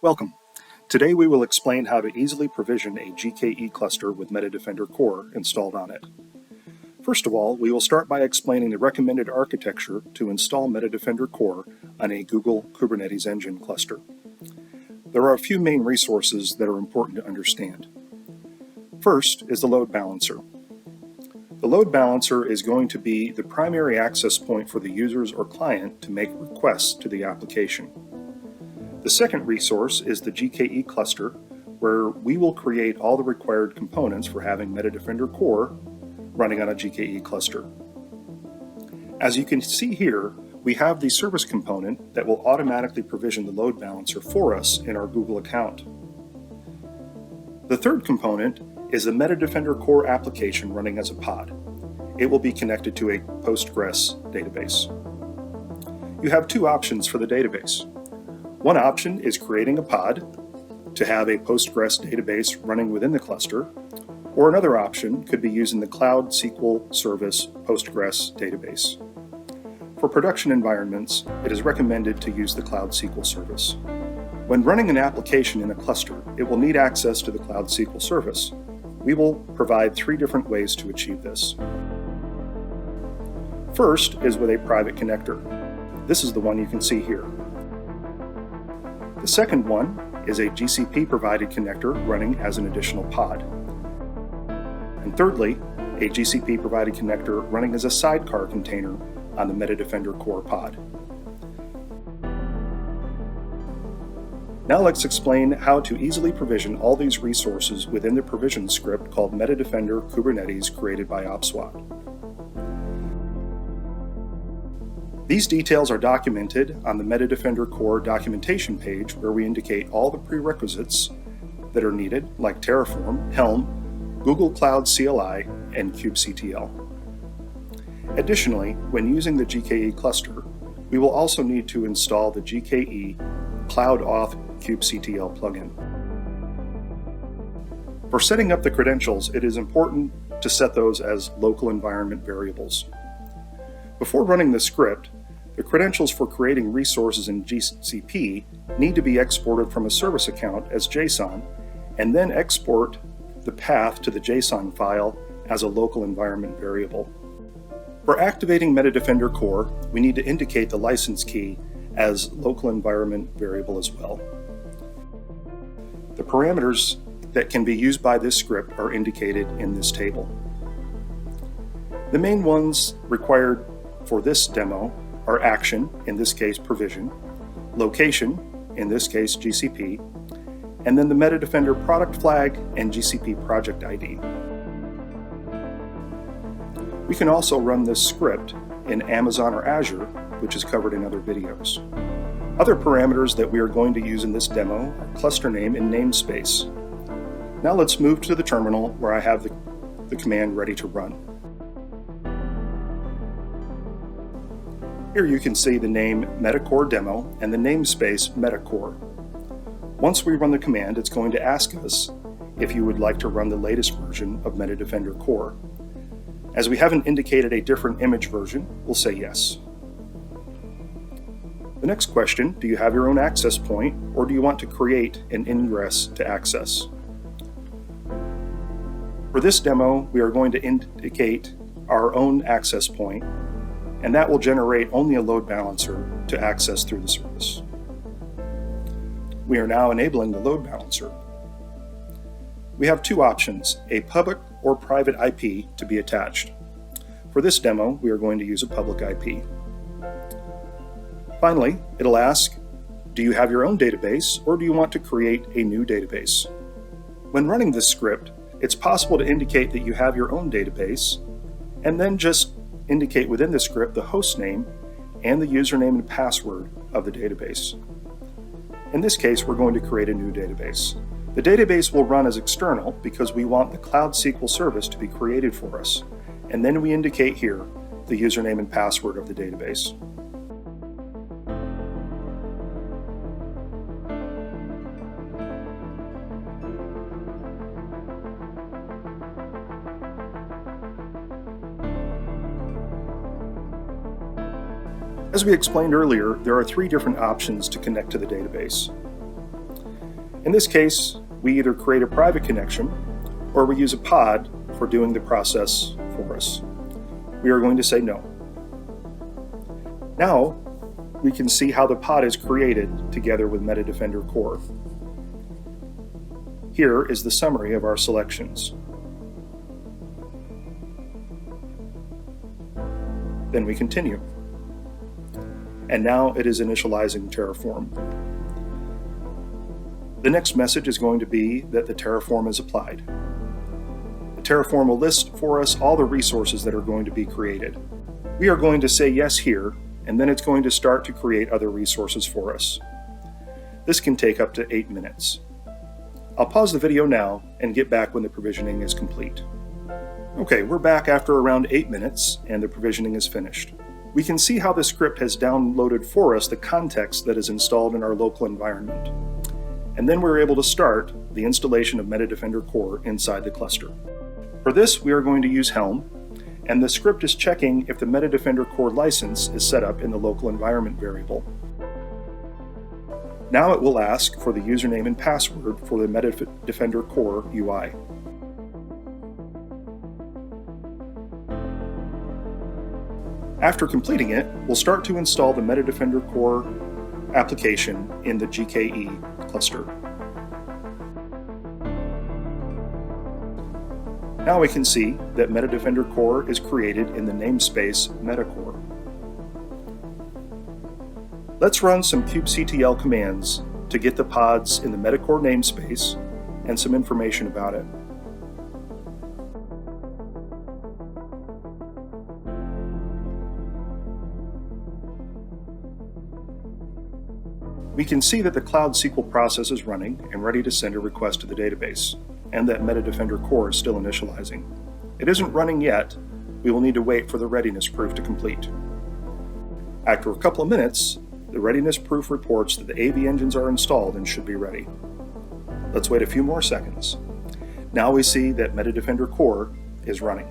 Welcome. Today we will explain how to easily provision a GKE cluster with MetaDefender Core installed on it. First of all, we will start by explaining the recommended architecture to install MetaDefender Core on a Google Kubernetes Engine cluster. There are a few main resources that are important to understand. First is the load balancer. The load balancer is going to be the primary access point for the users or client to make requests to the application. The second resource is the GKE cluster, where we will create all the required components for having MetaDefender Core running on a GKE cluster. As you can see here, we have the service component that will automatically provision the load balancer for us in our Google account. The third component is the MetaDefender Core application running as a pod. It will be connected to a Postgres database. You have two options for the database. One option is creating a pod to have a Postgres database running within the cluster, or another option could be using the Cloud SQL service Postgres database. For production environments, it is recommended to use the Cloud SQL service. When running an application in a cluster, it will need access to the Cloud SQL service. We will provide three different ways to achieve this. First is with a private connector. This is the one you can see here. The second one is a GCP-provided connector running as an additional pod. And thirdly, a GCP-provided connector running as a sidecar container on the MetaDefender Core pod. Now let's explain how to easily provision all these resources within the provision script called MetaDefender Kubernetes created by OPSWAT. These details are documented on the MetaDefender Core documentation page, where we indicate all the prerequisites that are needed, like Terraform, Helm, Google Cloud CLI, and kubectl. Additionally, when using the GKE cluster, we will also need to install the GKE Cloud Auth kubectl plugin. For setting up the credentials, it is important to set those as local environment variables. Before running the script, the credentials for creating resources in GCP need to be exported from a service account as JSON, and then export the path to the JSON file as a local environment variable. For activating MetaDefender Core, we need to indicate the license key as local environment variable as well. The parameters that can be used by this script are indicated in this table. The main ones required for this demo are action, in this case provision, location, in this case GCP, and then the MetaDefender product flag and GCP project ID. We can also run this script in Amazon or Azure, which is covered in other videos. Other parameters that we are going to use in this demo are cluster name and namespace. Now let's move to the terminal where I have the command ready to run. Here you can see the name MetaCore Demo and the namespace MetaCore. Once we run the command, it's going to ask us if you would like to run the latest version of MetaDefender Core. As we haven't indicated a different image version, we'll say yes. The next question, do you have your own access point, or do you want to create an ingress to access? For this demo, we are going to indicate our own access point, and that will generate only a load balancer to access through the service. We are now enabling the load balancer. We have two options, a public or private IP to be attached. For this demo, we are going to use a public IP. Finally, it'll ask, do you have your own database, or do you want to create a new database? When running this script, it's possible to indicate that you have your own database, and then just indicate within the script the host name and the username and password of the database. In this case, we're going to create a new database. The database will run as external because we want the Cloud SQL service to be created for us, and then we indicate here the username and password of the database. As we explained earlier, there are three different options to connect to the database. In this case, we either create a private connection or we use a pod for doing the process for us. We are going to say no. Now, we can see how the pod is created together with MetaDefender Core. Here is the summary of our selections. Then we continue. And now it is initializing Terraform. The next message is going to be that the Terraform is applied. The Terraform will list for us all the resources that are going to be created. We are going to say yes here, and then it's going to start to create other resources for us. This can take up to 8 minutes. I'll pause the video now and get back when the provisioning is complete. Okay, we're back after around 8 minutes and the provisioning is finished. We can see how the script has downloaded for us the context that is installed in our local environment. And then we're able to start the installation of MetaDefender Core inside the cluster. For this, we are going to use Helm, and the script is checking if the MetaDefender Core license is set up in the local environment variable. Now it will ask for the username and password for the MetaDefender Core UI. After completing it, we'll start to install the MetaDefender Core application in the GKE cluster. Now we can see that MetaDefender Core is created in the namespace MetaCore. Let's run some kubectl commands to get the pods in the MetaCore namespace and some information about it. We can see that the Cloud SQL process is running and ready to send a request to the database, and that MetaDefender Core is still initializing. It isn't running yet. We will need to wait for the readiness proof to complete. After a couple of minutes, the readiness proof reports that the AV engines are installed and should be ready. Let's wait a few more seconds. Now we see that MetaDefender Core is running.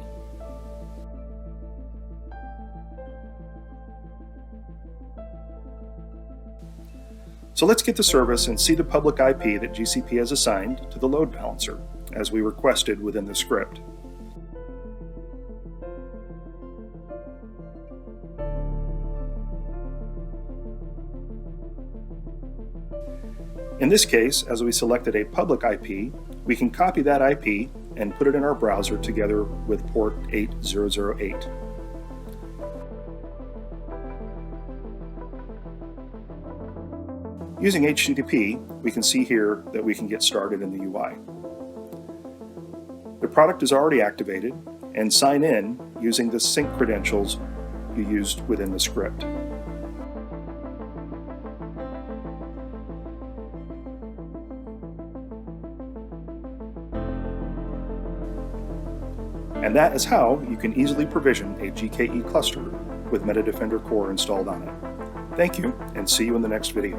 So let's get to service and see the public IP that GCP has assigned to the load balancer, as we requested within the script. In this case, as we selected a public IP, we can copy that IP and put it in our browser together with port 8008. Using HTTP, we can see here that we can get started in the UI. The product is already activated, and sign in using the sync credentials you used within the script. And that is how you can easily provision a GKE cluster with MetaDefender Core installed on it. Thank you, and see you in the next video.